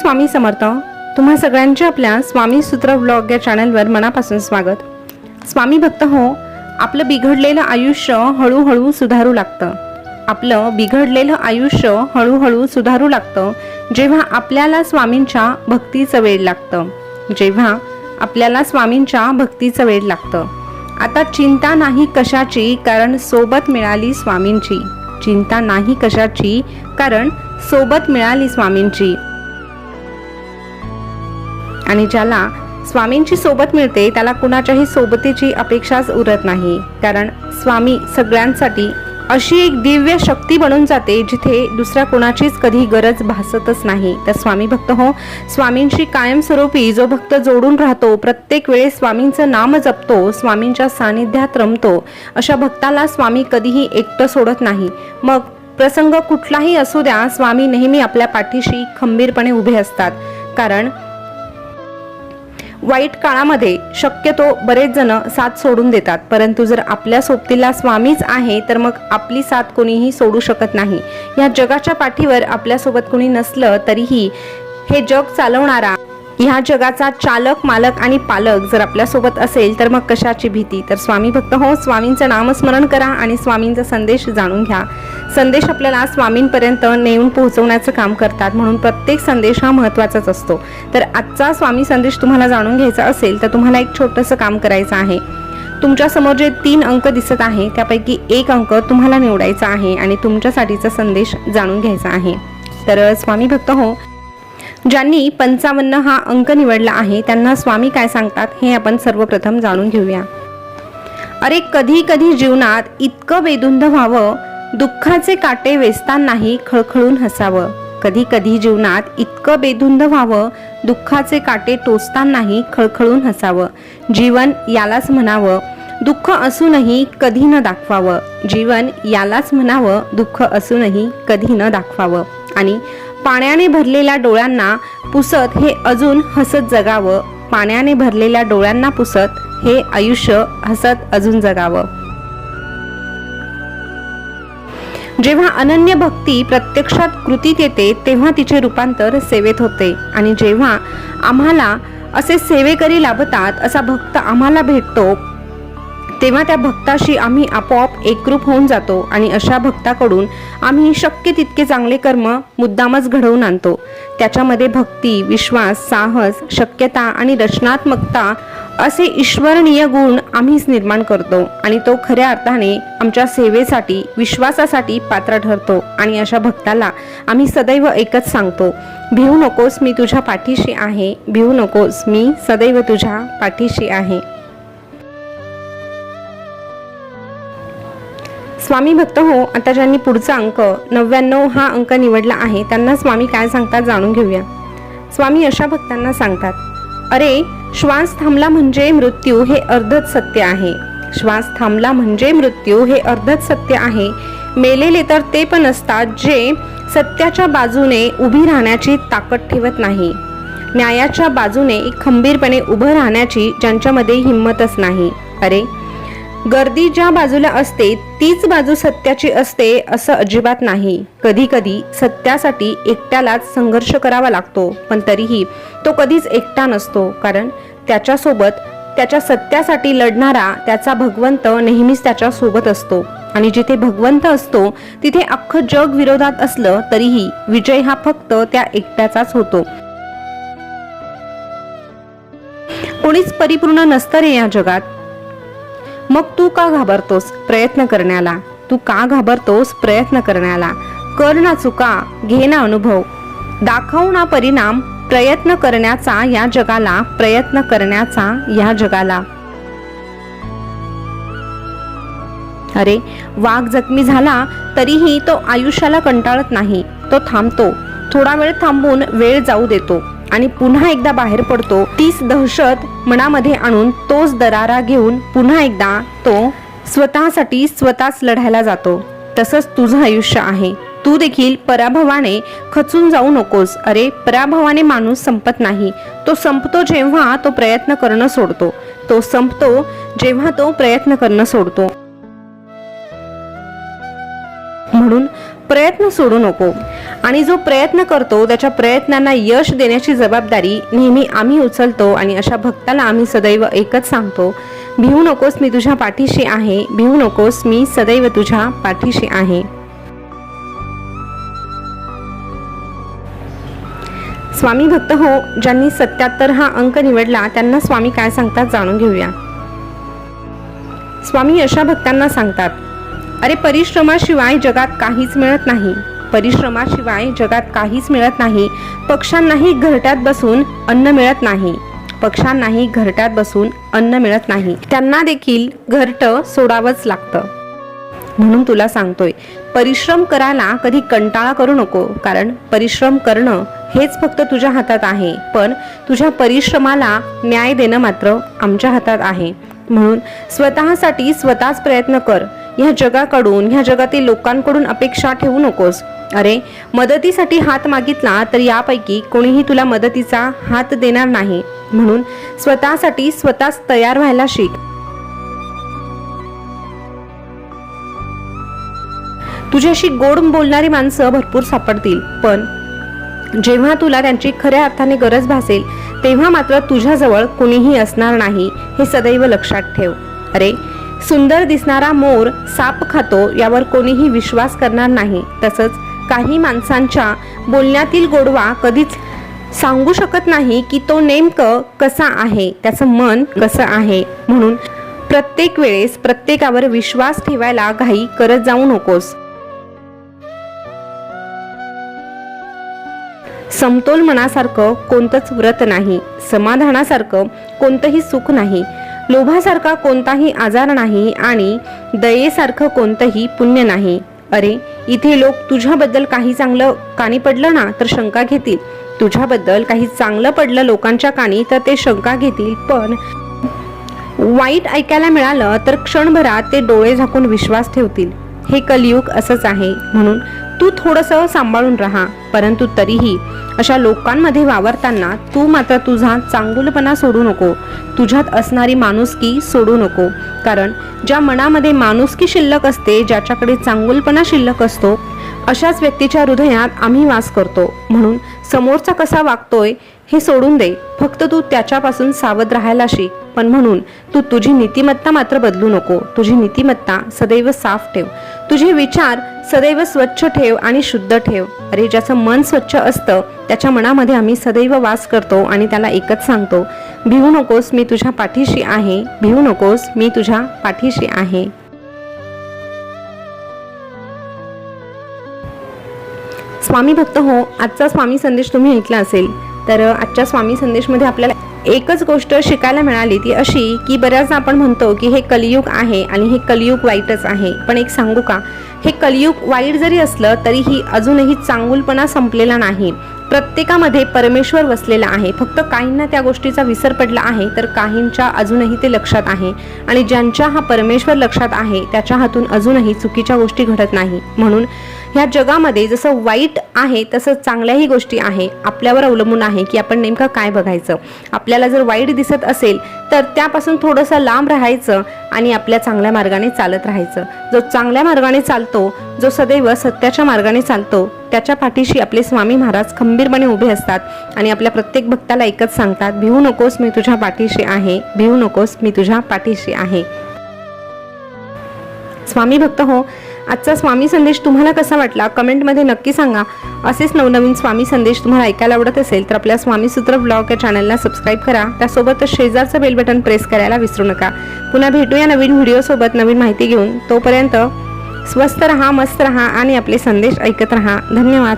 स्वामी समर्थ। तुम्हा सगळ्यांचे आपल्या स्वामी सूत्र व्लॉग या चॅनलवर मनापासून स्वागत। स्वामी भक्त हो, आपलं बिघडलेलं आयुष्य हळूहळू सुधारू लागतं। आपलं बिघडलेलं आयुष्य हळूहळू सुधारू लागतं जेव्हा आपल्याला स्वामींच्या भक्तीचं वेळ लागतं। जेव्हा आपल्याला स्वामींच्या भक्तीचं वेळ लागतं। आता चिंता नाही कशाची, कारण सोबत मिळाली स्वामींची। चिंता नाही कशाची, कारण सोबत मिळाली स्वामींची। आणि ज्याला स्वामींची सोबत मिळते त्याला कुणाच्याही सोबतीची अपेक्षाच उरत नाही, कारण स्वामी सगळ्यांसाठी अशी एक दिव्य शक्ती बनून जाते जिथे दुसऱ्या कोणाचीच कधी गरज भासतच नाही। तर स्वामी भक्त हो, स्वामींची कायमस्वरूपी जो भक्त जोडून राहतो, प्रत्येक वेळेस स्वामींचं नाम जपतो, स्वामींच्या सानिध्यात रमतो, अशा भक्ताला स्वामी कधीही एकटं सोडत नाही। मग प्रसंग कुठलाही असू द्या, स्वामी नेहमी आपल्या पाठीशी खंबीरपणे उभे असतात। कारण वाईट काळामध्ये शक्यतो बरेच जण साथ सोडून देतात, परंतु जर आपल्या सोबतीला स्वामीच आहे तर मग आपली साथ कोणीही सोडू शकत नाही। या जगाच्या पाठीवर आपल्यासोबत कोणी नसलं तरीही हे जग चालवणारा, ह्या जगाचा चालक, मालक आणि पालक जर आपल्यासोबत असेल तर मग कशाची भीती। तर स्वामी भक्त हो, स्वामींचं नामस्मरण करा आणि स्वामींचा संदेश जाणून घ्या। संदेश आपल्याला स्वामींपर्यंत नेऊन पोहोचवण्याचं काम करतात, म्हणून प्रत्येक संदेश हा महत्त्वाचाच असतो। तर आजचा स्वामी संदेश तुम्हाला जाणून घ्यायचा असेल तर तुम्हाला एक छोटंसं काम करायचं आहे। तुमच्या समोर जे 3 अंक दिसत आहे त्यापैकी एक अंक तुम्हाला निवडायचा आहे आणि तुमच्यासाठीचा संदेश जाणून घ्यायचा आहे। तर स्वामी भक्त हो, ज्यांनी 55 हा अंक निवडला आहे त्यांना स्वामी काय सांगतात हे आपण सर्वप्रथम जाणून घेऊया। अरे कधी कधी जीवनात इतकं बेधुंद व्हावं, दुःखाचे काटे वेचतानाही खळखळून हसावं। कधी कधी जीवनात इतकं बेधुंद व्हावं, दुःखाचे काटे टोचतानाही खळखळून हसावं। जीवन यालाच म्हणावं, दुःख असूनही कधी न दाखवावं। जीवन यालाच म्हणावं, दुःख असूनही कधी न दाखवावं। आणि पाण्याने भरलेल्या डोळ्यांना पुसत हे अजून हसत जगावं। पाण्याने भरलेल्या डोळ्यांना पुसत हे आयुष्य हसत अजून जगावं। जेव्हा अनन्य भक्ती प्रत्यक्षात कृतीत येते तेव्हा तिचे रूपांतर सेवेत होते, आणि जेव्हा आम्हाला असे सेवेकरी लाभतात, असा भक्त आम्हाला भेटतो, तेव्हा त्या भक्ताशी आम्ही आपोआप एकरूप होऊन जातो आणि अशा भक्ताकडून आम्ही शक्य तितके चांगले कर्म मुद्दामच घडवून आणतो। त्याच्यामध्ये भक्ती, विश्वास, साहस, शक्यता आणि रचनात्मकता असे ईश्वरणीय गुण आम्हीच निर्माण करतो, आणि तो खऱ्या अर्थाने आमच्या सेवेसाठी, विश्वासासाठी पात्र ठरतो। आणि अशा भक्ताला आम्ही सदैव एकच सांगतो, भिवू नकोस, मी तुझ्या पाठीशी आहे। भिवू नकोस, मी सदैव तुझ्या पाठीशी आहे। स्वामी भक्त हो, आता ज्यांनी पुढचा अंक 99 हा अंक निवडला आहे त्यांना स्वामी काय सांगतात जाणून घेऊया। स्वामी अशा भक्तांना सांगतात, अरे श्वास थांबला म्हणजे मृत्यू हे अर्धच सत्य आहे। श्वास थांबला म्हणजे मृत्यू हे अर्धच सत्य आहे। मेलेले तर ते पण असतात जे सत्याच्या बाजूने उभी राहण्याची ताकद ठेवत नाही, न्यायाच्या बाजूने खंबीरपणे उभं राहण्याची ज्यांच्यामध्ये हिंमतच नाही। अरे गर्दी ज्या बाजूला असते तीच बाजू सत्याची असते असं अजिबात नाही। कधी कधी सत्यासाठी एकट्यालाच संघर्ष करावा लागतो, पण तरीही तो कधीच एकटा नसतो, कारण त्याच्यासोबत त्याच्या सत्यासाठी लढणारा त्याचा भगवंत नेहमीच त्याच्या सोबत असतो। आणि जिथे भगवंत असतो तिथे अख्खं जग विरोधात असलं तरीही विजय हा फक्त त्या एकट्याचाच होतो। कोणीच परिपूर्ण नसतं रे या जगात। मग तू का घाबरतोस प्रयत्न करण्याला? तू का घाबरतोस प्रयत्न करण्याला? कर ना चुका, घे ना अनुभव, दाखव ना परिणाम, प्रयत्न करण्याचा या जगाला, प्रयत्न करण्याचा या जगाला। अरे वाघ जखमी झाला तरीही तो आयुष्याला कंटाळत नाही, तो थांबतो, थोडा वेळ थांबून वेळ जाऊ देतो आणि पुन्हा एकदा बाहेर पडतो। तीच दहशत मनामध्ये आणून तोच दरारा घेऊन पुन्हा एकदा तो स्वतःसाठी स्वतःच लढायला जातो। तसंच तुझं आयुष्य आहे। तू देखील पराभवाने खचून जाऊ नकोस। अरे पराभवाने माणूस संपत नाही, तो संपतो जेव्हा तो प्रयत्न करणं सोडतो। तो संपतो जेव्हा तो प्रयत्न करणं सोडतो। म्हणून प्रयत्न सोडू नको। आणि जो प्रयत्न करतो त्याच्या प्रयत्नांना यश देण्याची जबाबदारी नेहमी आम्ही उचलतो आणि अशा भक्ताला आम्ही सदैव एकच सांगतो, भिवू नकोस, मी तुझ्या पाठीशी आहे, भिवू नकोस, मी सदैव तुझ्या पाठीशी आहे. स्वामी भक्त हो, ज्यांनी 77 हा अंक निवडला त्यांना स्वामी काय सांगतात जाणून घेऊया. स्वामी अशा भक्तांना सांगतात, अरे परिश्रमाशिवाय जगात काहीच मिळत नाही, परिश्रमाशिवाय जगात काहीच मिळत नाही. पक्ष्यांनाही घरट्यात बसून अन्न मिळत नाही, पक्ष्यांनाही घरट्यात बसून अन्न मिळत नाही, त्यांना देखील घरटं सोडावंच लागतं. म्हणून तुला सांगतोय, परिश्रम करायला कधी कंटाळा करू नको, कारण परिश्रम करणं हेच फक्त तुझ्या हातात आहे, पण तुझ्या परिश्रमाला न्याय देणं मात्र आमच्या हातात आहे. म्हणून स्वतःसाठी स्वतःच प्रयत्न कर. ह्या जगाकडून, ह्या जगातील लोकांकडून अपेक्षा ठेवू नकोस. अरे मदतीसाठी हात मागितला तर यापैकी कोणीही तुला मदतीचा हात देणार नाही. म्हणून स्वतःसाठी स्वतःच तयार व्हायला शिक. तुझ्याशी गोड बोलणारी माणसं भरपूर सापडतील, पण जेव्हा तुला त्यांची खऱ्या अर्थाने गरज भासेल तेव्हा मात्र तुझ्याजवळ कोणीही असणार नाही, हे सदैव लक्षात ठेव. अरे सुंदर दिसणारा मोर साप खातो यावर कोणीही विश्वास करणार नाही. तसंच काही माणसांच्या बोलण्यातील गोडवा कधीच सांगू शकत नाही की तो नेमकं कसा आहे, त्याचं मन कसं आहे. म्हणून प्रत्येक वेळेस प्रत्येकावर विश्वास ठेवायला घाई करत जाऊ नकोस. समतोल मनासारखं कोणतंच व्रत नाही, समाधानासारखं कोणतंही सुख नाही, लोभासारखा कोणताही आजार नाही आणि दयेसारखं कोणतंही पुण्य नाही. अरे इथे लोक तुझ्याबद्दल काही चांगलं कानी पडलं ना तर शंका घेतील, तुझ्याबद्दल काही चांगलं पडलं लोकांच्या कानी तर ते शंका घेतील, पण वाईट ऐकायला मिळालं तर क्षणभरात ते डोळे झाकून विश्वास ठेवतील. हे कलियुग असंच आहे. म्हणून तू थोडंसं सांभाळून राहा, परंतु तरीही अशा लोकांमध्ये वावरताना तू मात्र तुझा चांगुलपणा सोडू नको, तुझ्यात असणारी माणुसकी सोडू नको. कारण ज्या मनामध्ये माणुसकी शिल्लक असते, ज्याच्याकडे चांगुलपणा शिल्लक असतो, अशाच व्यक्तीच्या हृदयात आम्ही वास करतो. म्हणून समोरचा कसा वागतोय हे सोडून दे, फक्त तू त्याच्यापासून सावध राहायला शिक. पण म्हणून तू तुझी नीतिमत्ता मात्र बदलू नको. तुझी नीतिमत्ता सदैव साफ ठेव, तुझे विचार सदैव स्वच्छ ठेव आणि शुद्ध ठेव. अरे ज्याचं मन स्वच्छ असतं त्याच्या मनामध्ये आम्ही सदैव वास करतो आणि त्याला एकच सांगतो, भिवू नकोस, मी तुझ्या पाठीशी आहे, भिवू नकोस, मी तुझ्या पाठीशी आहे. स्वामी भक्त हो, आजचा स्वामी संदेश तुम्ही ऐकला असेल. तर आजच्या स्वामी संदेशमध्ये आपल्याला एकच गोष्ट शिकायला मिळाली, ती अशी की बऱ्याचदा आपण म्हणतो की हे कलियुग आहे आणि हे कलियुग वाईटच आहे. पण एक सांगू का, हे कलियुग वाईट जरी असलं तरीही अजूनही चांगुलपणा संपलेला नाही. प्रत्येकामध्ये परमेश्वर वसलेला आहे. फक्त काहींना त्या गोष्टीचा विसर पडला आहे, तर काहींच्या अजूनही ते लक्षात आहे. आणि ज्यांच्या हा परमेश्वर लक्षात आहे त्याच्या हातून अजूनही चुकीच्या गोष्टी घडत नाही. म्हणून ह्या जगामध्ये जसं वाईट आहे तसं चांगल्याही गोष्टी आहे. आपल्यावर अवलंबून आहे की आपण नेमकं काय बघायचं. आपल्याला जर वाईट दिसत असेल तर त्यापासून थोडंसं लांब राहायचं आणि आपल्या चांगल्या मार्गाने चालत राहायचं. जो चांगल्या मार्गाने चालतो, जो सदैव सत्याच्या मार्गाने चालतो, त्याच्या पाठीशी आपले स्वामी महाराज खंबीरपणे उभे असतात आणि आपल्या प्रत्येक भक्ताला एकच सांगतात, भिवू नकोस, मी तुझ्या पाठीशी आहे, भिवू नकोस, मी तुझ्या पाठीशी आहे. स्वामी भक्त हो, आजचा स्वामी संदेश तुम्हाला कसा वाटला कमेंटमध्ये नक्की सांगा. असेच नवनवीन स्वामी संदेश तुम्हाला ऐकायला आवडत असेल तर आपल्या स्वामी सूत्र ब्लॉग या चॅनलला सबस्क्राईब करा. त्यासोबतच शेजारचं बेल बटन प्रेस करायला विसरू नका. पुन्हा भेटूया नवीन व्हिडिओसोबत नवीन माहिती घेऊन. तोपर्यंत स्वस्थ रहा, मस्त रहा आणि आपले संदेश ऐकत रहा. धन्यवाद.